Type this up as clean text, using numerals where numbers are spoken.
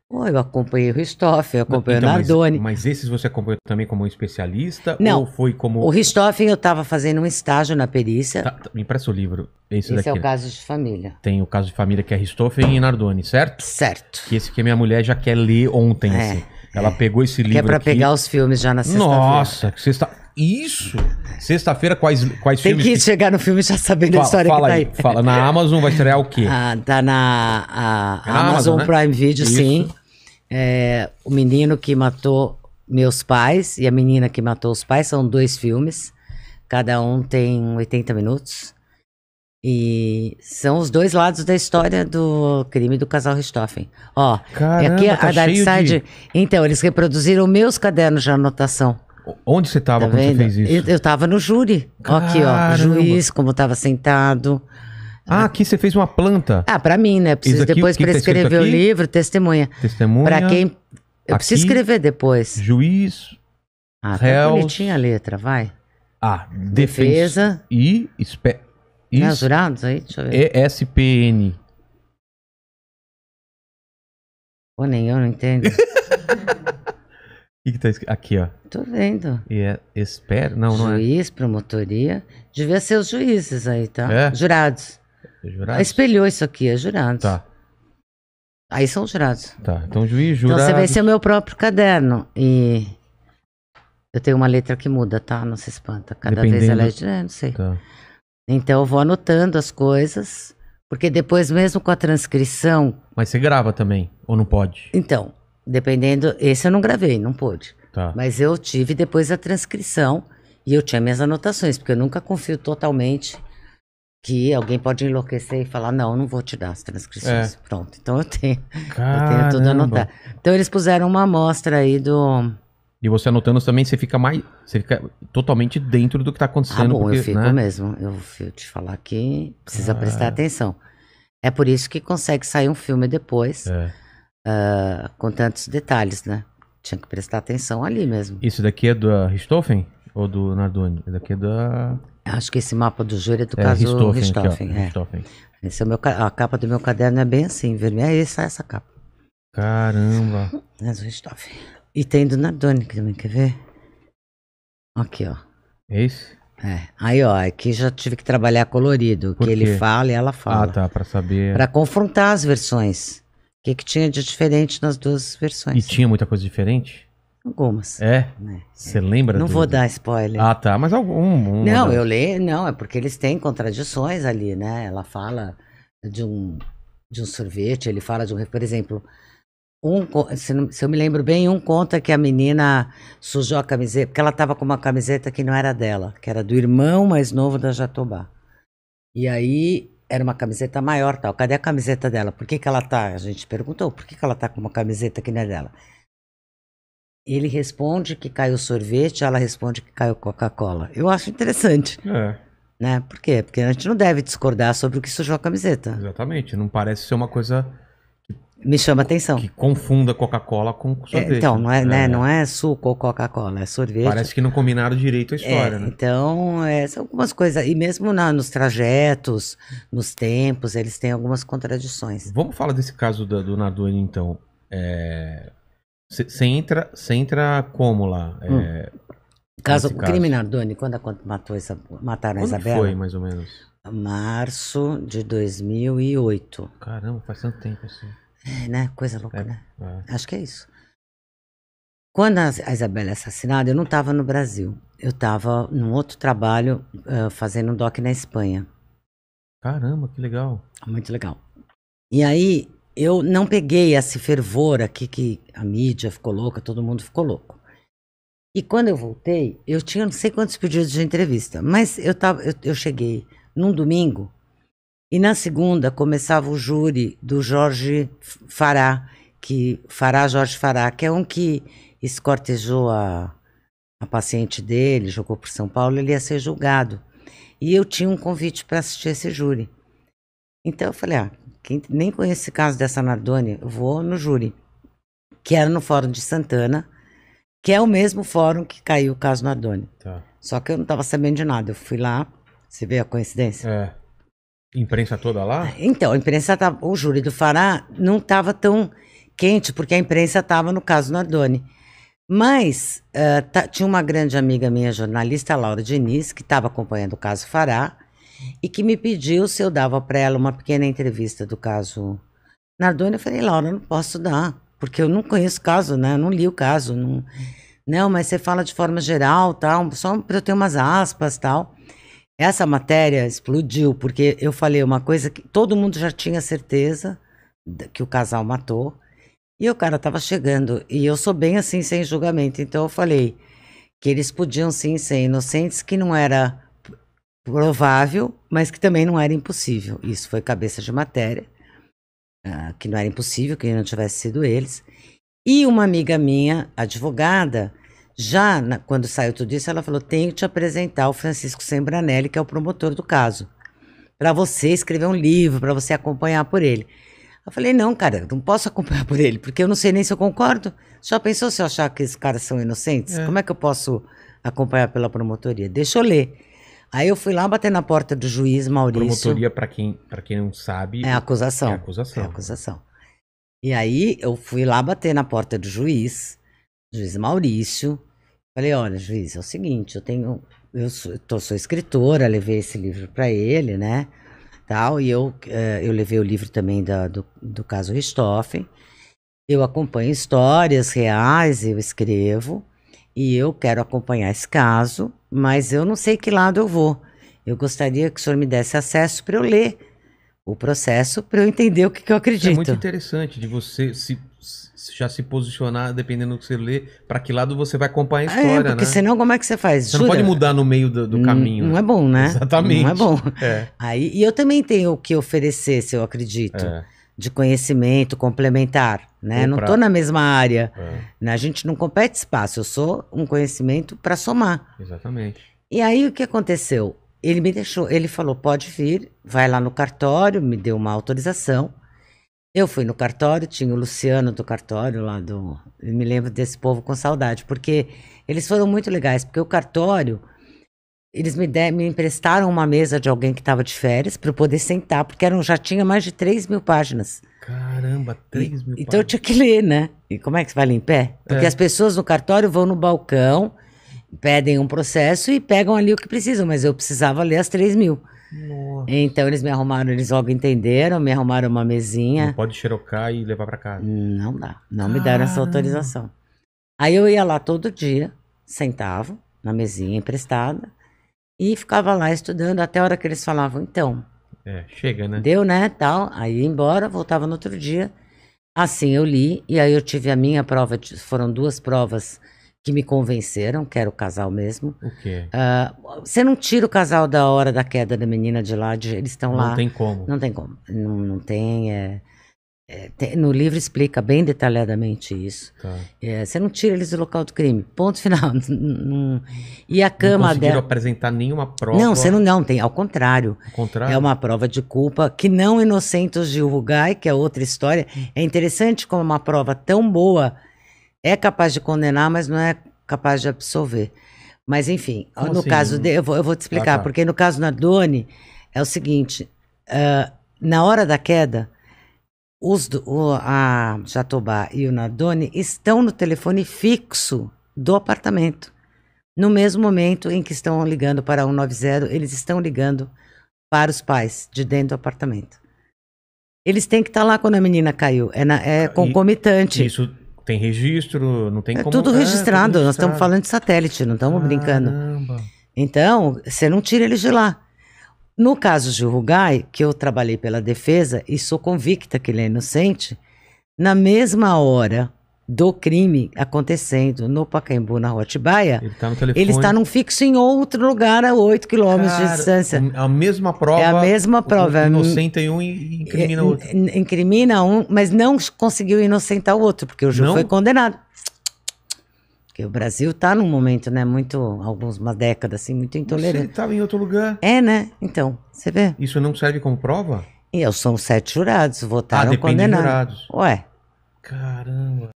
Pô, eu acompanhei o Richthofen, eu acompanhei Então, o Nardoni. mas esses você acompanhou também como especialista? Não, Ou foi como... o Richthofen eu estava fazendo um estágio na perícia. Me empresta o livro. Esse Esse daqui. é o Caso de Família. Tem o Caso de Família, que é Richthofen e Nardoni, certo? Certo. Que esse que a minha mulher já quer ler ontem, assim. Ela pegou esse livro Que é pra aqui. pegar os filmes já na sexta-feira. Nossa, isso! Sexta-feira, quais Tem filmes... que chegar no filme já sabendo a história fala que tá aí, aí. fala. Na Amazon vai estrear o quê? Tá na É na Amazon, né? Prime Video, Isso. sim. O Menino que Matou Meus Pais e A Menina que Matou os Pais, são 2 filmes. Cada um tem 80 minutos. E são os 2 lados da história do crime do casal Richthofen. Ó, Caramba, aqui tá a Dark cheio Side. Então, eles reproduziram meus cadernos de anotação. Onde você tava Tá quando vendo? você fez isso? Eu tava no júri. Ó, aqui, ó. Caramba. Juiz, como tava sentado. Aqui você fez uma planta. Pra mim, né? Preciso Isso aqui, depois o que para tá escrito escrever o aqui? livro, testemunha. Testemunha. Pra quem. Eu preciso aqui, escrever depois. Juiz. Tá réus. bonitinha a letra, vai. Defesa. E... Né, os jurados aí? Deixa eu ver. ESPN. Pô, nem eu não entendo. O que tá escrito? Aqui, ó. Tô vendo. Espera. Não é. Juiz, promotoria. Devia ser os juízes aí, tá? É? Jurados. Jurados? Espelhou isso aqui, é jurados. Tá. Aí são os jurados. Tá. Então, juiz, Então jurado. você vai ser o meu próprio caderno. E eu tenho uma letra que muda, tá? Não se espanta. Cada vez Dependendo- ela é. Não sei. Tá. Então eu vou anotando as coisas. Porque depois, mesmo com a transcrição. Mas você grava também? Ou não pode? Então, dependendo. Esse eu não gravei, não pude. Tá. Mas eu tive depois a transcrição. E eu tinha minhas anotações. Porque eu nunca confio totalmente que alguém pode enlouquecer e falar: não, não vou te dar as transcrições. Pronto. Então eu tenho tudo anotado. Então eles puseram uma amostra aí do. E você anotando também, você fica totalmente dentro do que tá acontecendo. Bom, porque, eu fico né? mesmo. Eu vou te falar que precisa prestar atenção. É por isso que consegue sair um filme depois, com tantos detalhes, né? Tinha que prestar atenção ali mesmo. Isso daqui é do Richthofen ou do Nardoni? Esse daqui é da... Acho que esse mapa do júri é do caso Richthofen. Aqui, ó, Richthofen. Esse é a capa do meu caderno é bem assim, vermelha. É essa capa. Caramba. É do Richthofen. E tem do Nardoni também, quer ver? Aqui, ó. Esse? Aí, ó, aqui já tive que trabalhar colorido. O Por que ele quê? fala e ela fala. Tá, pra saber. Pra confrontar as versões. O que tinha de diferente nas 2 versões? E tinha muita coisa diferente? Algumas. Você lembra? Não vou dar spoiler. Tá, mas algum... Não, eu leio, não, é porque eles têm contradições ali, né? Ela fala de um sorvete, ele fala de um, por exemplo, se eu me lembro bem, um conta que a menina sujou a camiseta, porque ela estava com uma camiseta que não era dela, que era do irmão mais novo da Jatobá. E aí era uma camiseta maior, tal. Cadê a camiseta dela? Por que ela tá? A gente perguntou, por que ela tá com uma camiseta que não é dela? Ele responde que caiu sorvete, ela responde que caiu Coca-Cola. Eu acho interessante. Né? Por quê? Porque a gente não deve discordar sobre o que sujou a camiseta. Exatamente. Não parece ser uma coisa Me chama atenção. que confunda Coca-Cola com sorvete. Então, não é, né? Não é suco ou Coca-Cola, é sorvete. Parece que não combinaram direito a história, né? Então, são algumas coisas. E mesmo nos trajetos, nos tempos, eles têm algumas contradições. Vamos falar desse caso do Nardoni, então. Você entra como lá? Caso, nesse o crime Nardoni, quando mataram a Quando Isabela? foi, mais ou menos? Março de 2008. Caramba, faz tanto tempo assim. Né? Coisa louca, né? Acho que é isso. Quando a Isabela é assassinada, eu não estava no Brasil. Eu estava num outro trabalho, fazendo um doc na Espanha. Caramba, que legal. Muito legal. E aí, eu não peguei esse fervor aqui que a mídia ficou louca, todo mundo ficou louco. E quando eu voltei, eu tinha não sei quantos pedidos de entrevista, mas eu cheguei num domingo e na segunda começava o júri do Jorge Fará, Jorge Fará, que é um que escortejou a paciente dele, jogou por São Paulo, ele ia ser julgado. E eu tinha um convite para assistir esse júri. Então eu falei, quem nem conhece esse caso dessa Nardoni, eu vou no júri, que era no Fórum de Santana, que é o mesmo fórum que caiu o caso Nardoni. Tá. Só que eu não estava sabendo de nada. Eu fui lá, você vê a coincidência? Imprensa toda lá? Então, a imprensa o júri do Fará não estava tão quente, porque a imprensa estava no caso Nardoni. Mas tinha uma grande amiga minha, jornalista, Laura Diniz, que estava acompanhando o caso Fará, e que me pediu se eu dava para ela uma pequena entrevista do caso Nardoni. Eu falei, Laura, eu não posso dar, porque eu não conheço o caso, né? Eu não li o caso. Não, mas você fala de forma geral, tal, só para eu ter umas aspas, tal. Essa matéria explodiu, porque eu falei uma coisa que todo mundo já tinha certeza que o casal matou. E o cara tava chegando, e eu sou bem assim, sem julgamento. Então eu falei que eles podiam sim ser inocentes, que não era provável, mas que também não era impossível. Isso foi cabeça de matéria, que não era impossível que não tivesse sido eles. E uma amiga minha, advogada, quando saiu tudo isso, ela falou, tenho que te apresentar o Francisco Sembranelli, que é o promotor do caso, para você escrever um livro, para você acompanhar por ele. Eu falei, não, cara, eu não posso acompanhar por ele, porque eu não sei nem se eu concordo. Já pensou se eu achar que esses caras são inocentes? Como é que eu posso acompanhar pela promotoria? Deixa eu ler. Aí eu fui lá bater na porta do juiz Maurício. Promotoria, para quem não sabe... É acusação. É acusação. É acusação. E aí eu fui lá bater na porta do juiz Maurício. Falei, olha, juiz, é o seguinte, sou escritora, levei esse livro para ele, né? Tal, e eu levei o livro também do caso Richthofen. Eu acompanho histórias reais, eu escrevo, e eu quero acompanhar esse caso, mas eu não sei que lado eu vou. Eu gostaria que o senhor me desse acesso para eu ler o processo, para eu entender o que eu acredito. Isso é muito interessante de você já se posicionar, dependendo do que você lê, para que lado você vai acompanhar a história, porque né? senão como é que você faz? Você não pode mudar no meio do caminho. Não é bom, né? Exatamente. Não é bom. É. E eu também tenho o que oferecer, se eu acredito, de conhecimento complementar, né? Não estou na mesma área. Né? A gente não compete espaço, eu sou um conhecimento para somar. Exatamente. E aí o que aconteceu? Ele me deixou, ele falou, pode vir, vai lá no cartório, me deu uma autorização. Eu fui no cartório, tinha o Luciano do cartório lá eu me lembro desse povo com saudade, porque eles foram muito legais, porque o cartório, eles me emprestaram uma mesa de alguém que estava de férias para eu poder sentar, porque já tinha mais de 3.000 páginas. Caramba, 3.000 páginas. Então eu tinha que ler, né? E como é que você vai ler em pé? Porque as pessoas no cartório vão no balcão, pedem um processo e pegam ali o que precisam, mas eu precisava ler as 3.000. Nossa. Então eles logo entenderam, me arrumaram uma mesinha. Não pode xerocar e levar para casa. Não dá, não me deram essa autorização. Aí eu ia lá todo dia, sentava na mesinha emprestada e ficava lá estudando até a hora que eles falavam, então. Chega, né? Deu, né, tal. Aí ia embora, voltava no outro dia. Assim eu li, e aí eu tive a minha prova, foram 2 provas que me convenceram, que era o casal mesmo. O quê? Você não tira o casal da hora da queda da menina de lá, eles estão lá. Não tem como. Não tem como. Não tem, no livro explica bem detalhadamente isso. Tá. Você não tira eles do local do crime. Ponto final. E a cama não conseguiram dela... apresentar nenhuma prova? Não, você não tem. Ao contrário. Ao contrário? É uma prova de culpa que não inocenta o Gil Rugai, que é outra história. É interessante como uma prova tão boa é capaz de condenar, mas não é capaz de absolver. Mas, enfim, como no assim? caso dele, eu vou te explicar, porque no caso Nardoni, é o seguinte, na hora da queda, a Jatobá e o Nardoni estão no telefone fixo do apartamento. No mesmo momento em que estão ligando para 190, eles estão ligando para os pais de dentro do apartamento. Eles têm que estar lá quando a menina caiu, é concomitante. Isso tem registro, não tem como... Tudo registrado, nós estamos falando de satélite, não estamos brincando. Então, você não tira eles de lá. No caso de Rugai, que eu trabalhei pela defesa e sou convicta que ele é inocente, na mesma hora do crime acontecendo no Pacaembu, na Rua Atibaia, ele está num fixo em outro lugar a 8 quilômetros de distância. A mesma prova. É a mesma prova. Inocenta em um e incrimina o outro. Incrimina um, mas não conseguiu inocentar o outro, porque o Gil foi condenado. Porque o Brasil está num momento, né, uma década assim, muito intolerante. Ele estava em outro lugar. Né? Então, você vê. Isso não serve como prova? São 7 jurados, votaram condenados. Depende de jurados. Ué. Caramba.